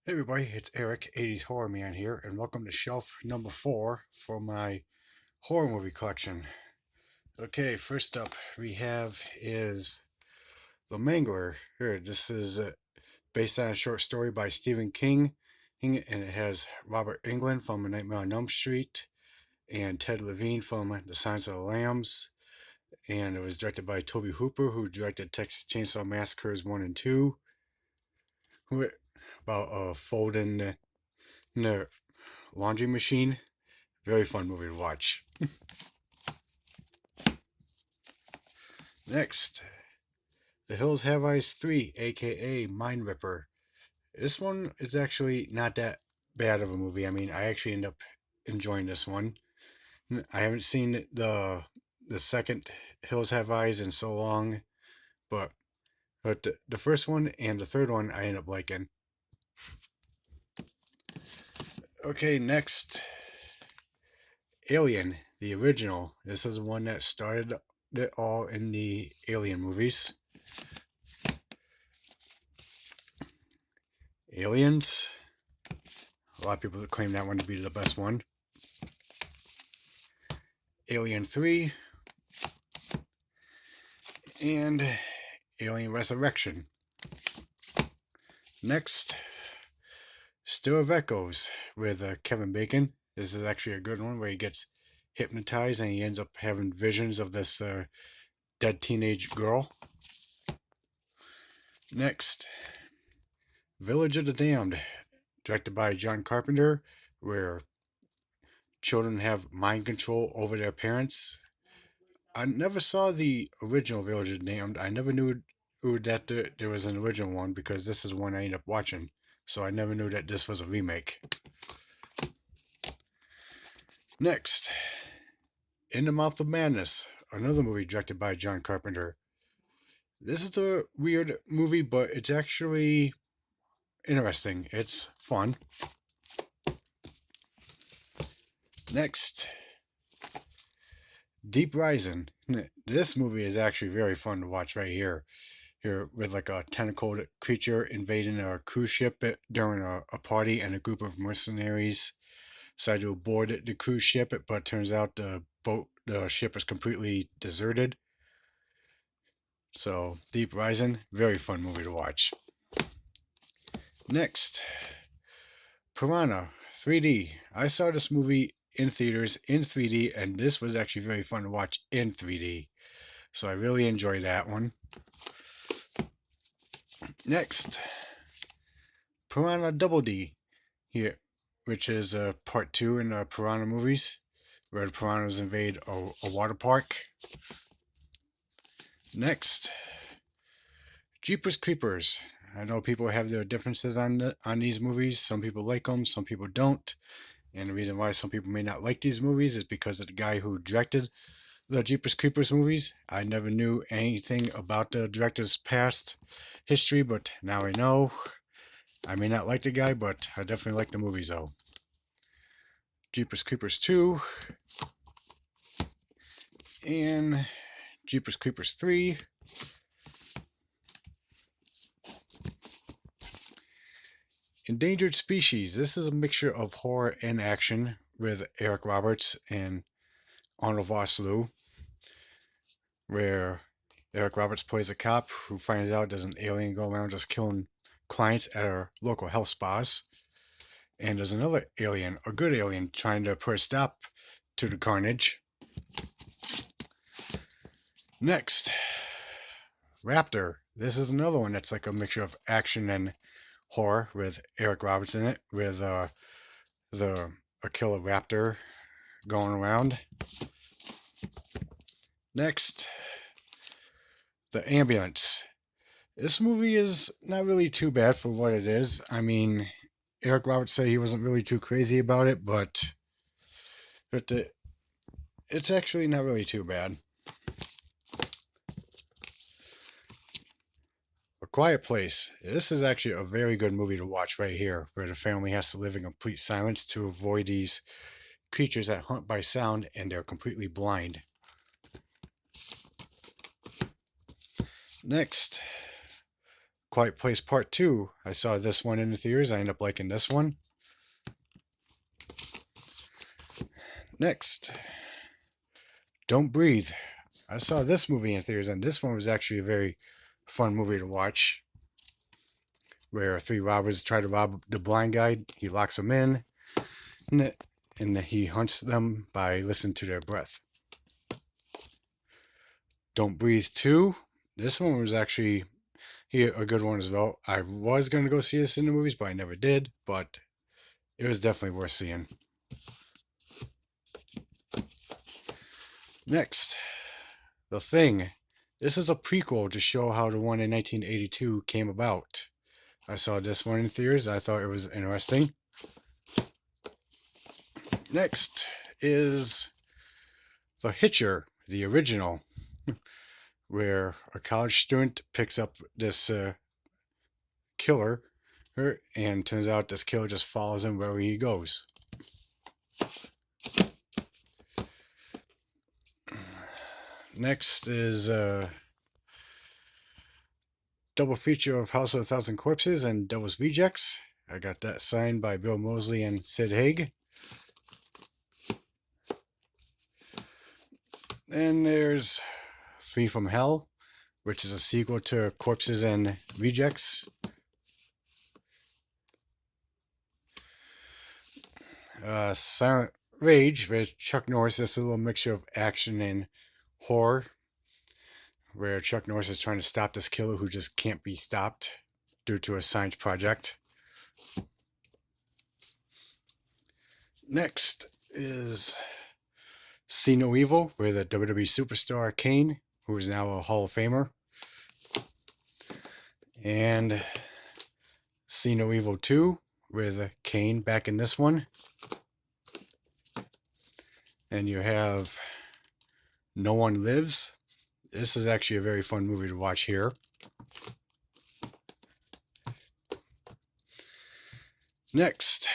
Hey everybody, it's Eric, 80s Horror Man here, and welcome to shelf number 4 for my horror movie collection. Okay, first up we have is The Mangler. Here, this is based on a short story by Stephen King, and it has Robert Englund from A Nightmare on Elm Street and Ted Levine from The Silence of the Lambs, and it was directed by Toby Hooper, who directed Texas Chainsaw Massacres 1 and 2, who about folding the laundry machine. Very fun movie to watch. Next, The Hills Have Eyes 3, aka Mind Ripper. This one is actually not that bad of a movie. I mean, I actually end up enjoying this one. I haven't seen the second Hills Have Eyes in so long, but the first one and the third one I end up liking. Okay, next, Alien, the original. This is the one that started it all in the Alien movies. Aliens. A lot of people claim that one to be the best one. Alien 3 and Alien Resurrection. Next, Stir of Echoes with Kevin Bacon. This is actually a good one where he gets hypnotized and he ends up having visions of this dead teenage girl. Next, Village of the Damned, directed by John Carpenter, where children have mind control over their parents. I never saw the original Village of the Damned. I never knew that there was an original one because this is one I ended up watching. So I never knew that this was a remake. Next, In the Mouth of Madness, another movie directed by John Carpenter. This is a weird movie, but it's actually interesting. It's fun. Next, Deep Rising. This movie is actually very fun to watch right here. Here with like a tentacled creature invading a cruise ship during a party, and a group of mercenaries decide to board the cruise ship, but it turns out the ship is completely deserted. So Deep Rising, very fun movie to watch. Next, Piranha 3D. I saw this movie in theaters in 3D, and this was actually very fun to watch in 3D. So I really enjoyed that one. Next, Piranha Double D here, which is part 2 in the Piranha movies, where the piranhas invade a water park. Next, Jeepers Creepers. I know people have their differences on these movies. Some people like them, some people don't. And the reason why some people may not like these movies is because of the guy who directed the Jeepers Creepers movies. I never knew anything about the director's past history, but now I know. I may not like the guy, but I definitely like the movies though. Jeepers Creepers 2 and Jeepers Creepers 3. Endangered Species. This is a mixture of horror and action with Eric Roberts and Arnold Vosloo, where Eric Roberts plays a cop who finds out there's an alien going around just killing clients at our local health spas. And there's another alien, a good alien, trying to put a stop to the carnage. Next, Raptor. This is another one that's like a mixture of action and horror with Eric Roberts in it, with a killer raptor going around. Next, The Ambulance. This movie is not really too bad for what it is. I mean, Eric Roberts said he wasn't really too crazy about it, but it's actually not really too bad. A Quiet Place. This is actually a very good movie to watch right here, where the family has to live in complete silence to avoid these creatures that hunt by sound and they're completely blind. Next, Quiet Place Part 2. I saw this one in the theaters. I ended up liking this one. Next, Don't Breathe. I saw this movie in theaters, and this one was actually a very fun movie to watch. Where three robbers try to rob the blind guy. He locks them in, and he hunts them by listening to their breath. Don't Breathe 2. This one was actually a good one as well. I was going to go see this in the movies, but I never did. But it was definitely worth seeing. Next, The Thing. This is a prequel to show how the one in 1982 came about. I saw this one in theaters. I thought it was interesting. Next is The Hitcher, the original, where a college student picks up this killer, and turns out this killer just follows him wherever he goes. Next is double feature of House of a Thousand Corpses and Devil's Rejects. I got that signed by Bill Moseley and Sid Haig. Then there's Three from Hell, which is a sequel to Corpses and Rejects. Silent Rage with Chuck Norris. This is a little mixture of action and horror, where Chuck Norris is trying to stop this killer who just can't be stopped due to a science project. Next is See No Evil, with the WWE superstar Kane, who is now a Hall of Famer. And See No Evil 2, with Kane back in this one. And you have No One Lives. This is actually a very fun movie to watch here. Next,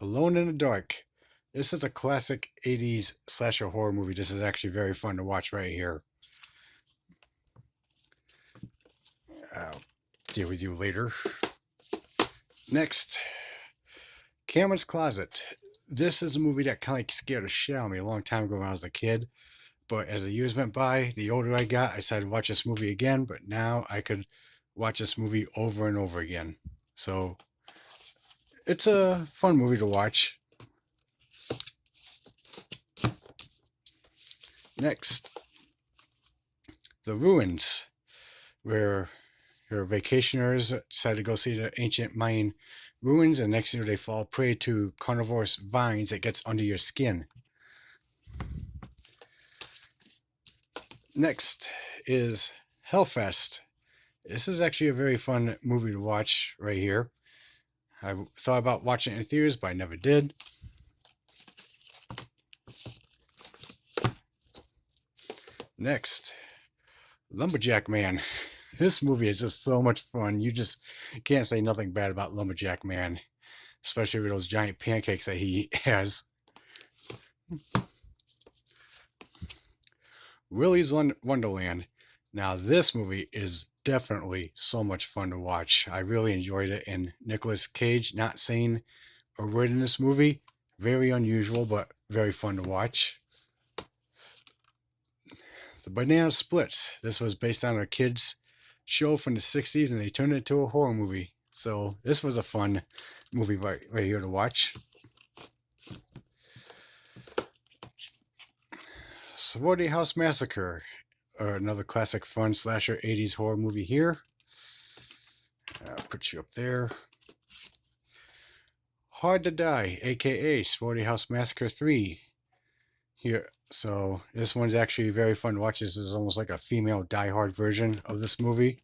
Alone in the Dark. This is a classic 80s slasher horror movie. This is actually very fun to watch right here. I'll deal with you later. Next, Cameron's Closet. This is a movie that kind of scared the shit out of me a long time ago when I was a kid. But as the years went by, the older I got, I decided to watch this movie again. But now I could watch this movie over and over again. So it's a fun movie to watch. Next, The Ruins, where your vacationers decide to go see the ancient Mayan ruins, and next year they fall prey to carnivorous vines that gets under your skin. Next is Hellfest. This is actually a very fun movie to watch right here. I thought about watching it in theaters, but I never did. Next, Lumberjack Man. This movie is just so much fun. You just can't say nothing bad about Lumberjack Man, especially with those giant pancakes that he has. Willy's Wonderland. Now, this movie is definitely so much fun to watch. I really enjoyed it, and Nicolas Cage not saying a word in this movie, very unusual, but very fun to watch. The Banana Splits. This was based on a kid's show from the 60s, and they turned it into a horror movie. So this was a fun movie right here to watch. Sorority House Massacre. Another classic fun slasher 80s horror movie here. I'll put you up there. Hard to Die, aka Sorority House Massacre 3. Here. So this one's actually very fun to watch. This is almost like a female Die Hard version of this movie.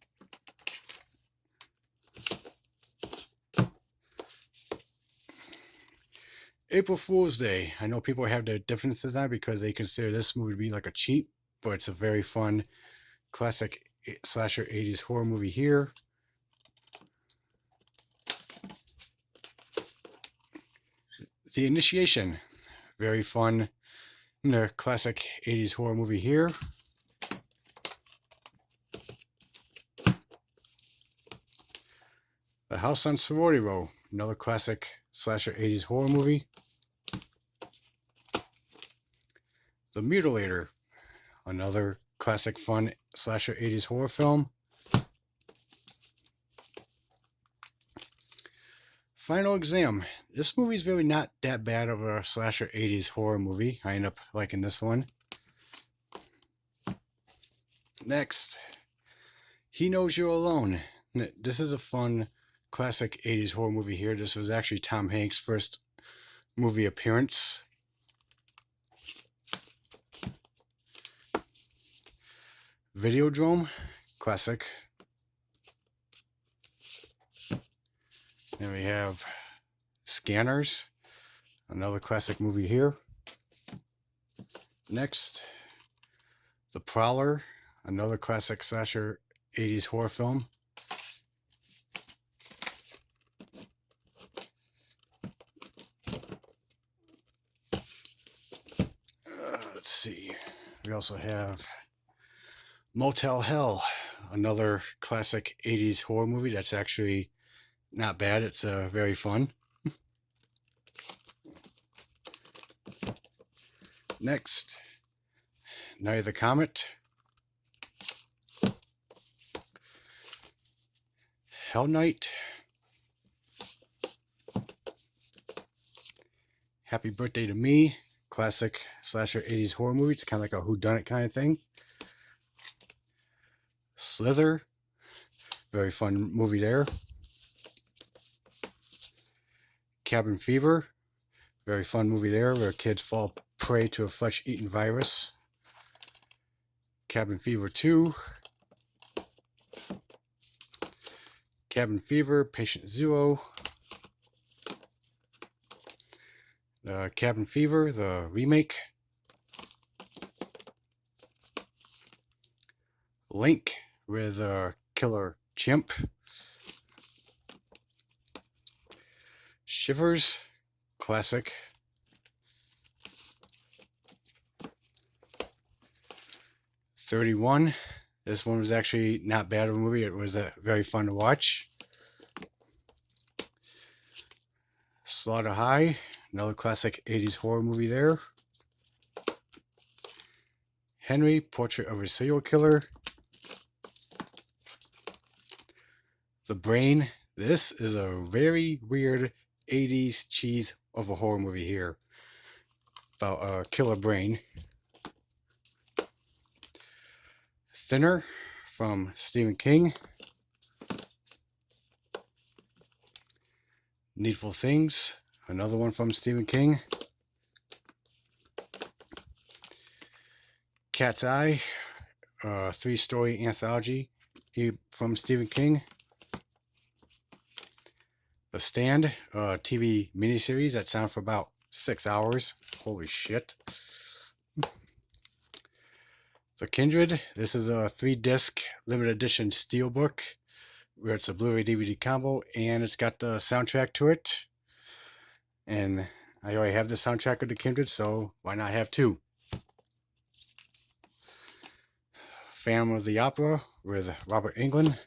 April Fool's Day. I know people have their differences on it because they consider this movie to be like a cheat, but it's a very fun classic slasher 80s horror movie here. The Initiation. Very fun classic 80s horror movie here. The House on Sorority Row, another classic slasher 80s horror movie. The Mutilator, another classic fun slasher 80s horror film. Final Exam. This movie's really not that bad of a slasher 80s horror movie. I end up liking this one. Next, He Knows You're Alone. This is a fun classic 80s horror movie here. This was actually Tom Hanks' first movie appearance. Videodrome, classic. Then we have Scanners, another classic movie here. Next, The Prowler, another classic slasher 80s horror film. Let's see. We also have Motel Hell, another classic 80s horror movie that's actually not bad. It's very fun. Next, Night of the Comet. Hell Night. Happy Birthday to Me, classic slasher 80s horror movie. It's kind of like a whodunit kind of thing. Slither, very fun movie there. Cabin Fever, very fun movie there where kids fall prey to a flesh-eating virus. Cabin Fever 2. Cabin Fever, Patient Zero. Cabin Fever, the remake. Link with Killer Chimp. Shivers, classic. .31. This one was actually not bad of a movie. It was very fun to watch. Slaughter High, another classic 80s horror movie there. Henry, Portrait of a Serial Killer. The Brain. This is a very weird 80s cheese of a horror movie here about a killer brain. Thinner from Stephen King. Needful Things, another one from Stephen King. Cat's Eye, a 3-story anthology from Stephen King. The Stand, a TV miniseries that sounds for about 6 hours. Holy shit. The Kindred, this is a 3-disc limited edition steelbook where it's a Blu-ray DVD combo and it's got the soundtrack to it. And I already have the soundtrack of The Kindred, so why not have 2? Phantom of the Opera with Robert Englund.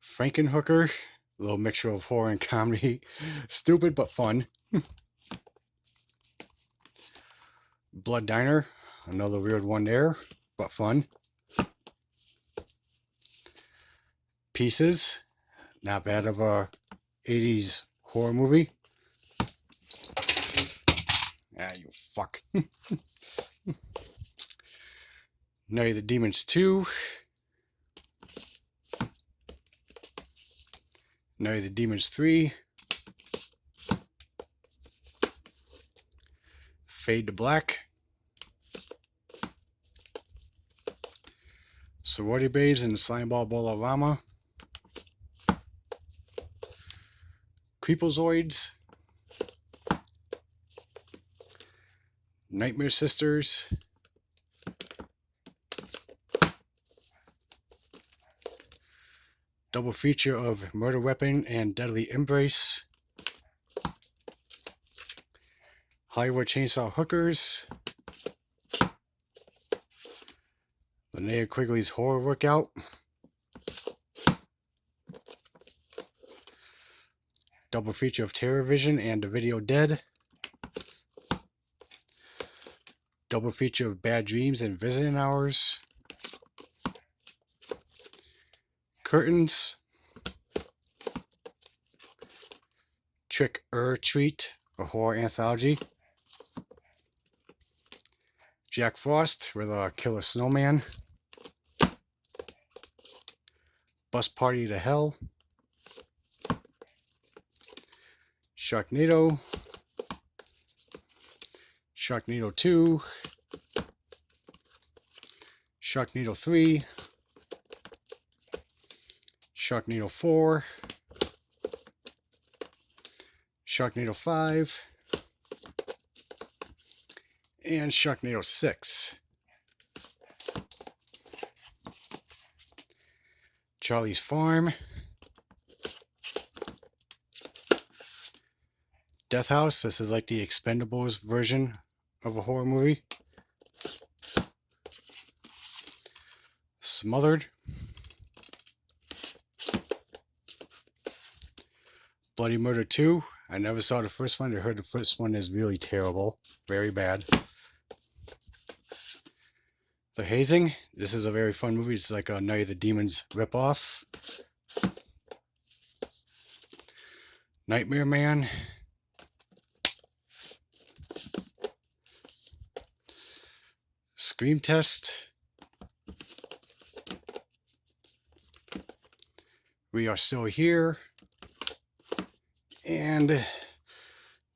Frankenhooker, a little mixture of horror and comedy. Stupid but fun. Blood Diner, another weird one there, but fun. Pieces, not bad of a 80s horror movie. Ah, you fuck. Night of the Demons 2. Night of the Demons 3. Fade to Black. Sorority Babes and the Slimeball Bolorama. Creepozoids. Nightmare Sisters. Double feature of Murder Weapon and Deadly Embrace. Hollywood Chainsaw Hookers. Linnea Quigley's Horror Workout. double feature of Terror Vision and The Video Dead. Double feature of Bad Dreams and Visiting Hours. Curtains. Trick or Treat, a horror anthology. Jack Frost with a Killer Snowman. Bus Party to Hell. Sharknado. Sharknado 2. Sharknado 3. Sharknado 4. Sharknado 5. And Sharknado 6. Charlie's Farm. Death House. This is like the Expendables version of a horror movie. Smothered. Bloody Murder 2. I never saw the first one. I heard the first one is really terrible. Very bad. The Hazing. This is a very fun movie. It's like a Night of the Demons ripoff. Nightmare Man. Scream Test. We Are Still Here. And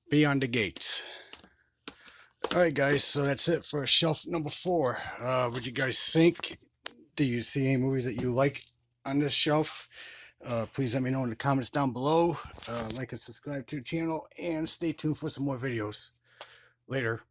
Beyond the Gates. Alright guys, so that's it for shelf number 4. What do you guys think? Do you see any movies that you like on this shelf? Please let me know in the comments down below. Like and subscribe to the channel, and stay tuned for some more videos. Later.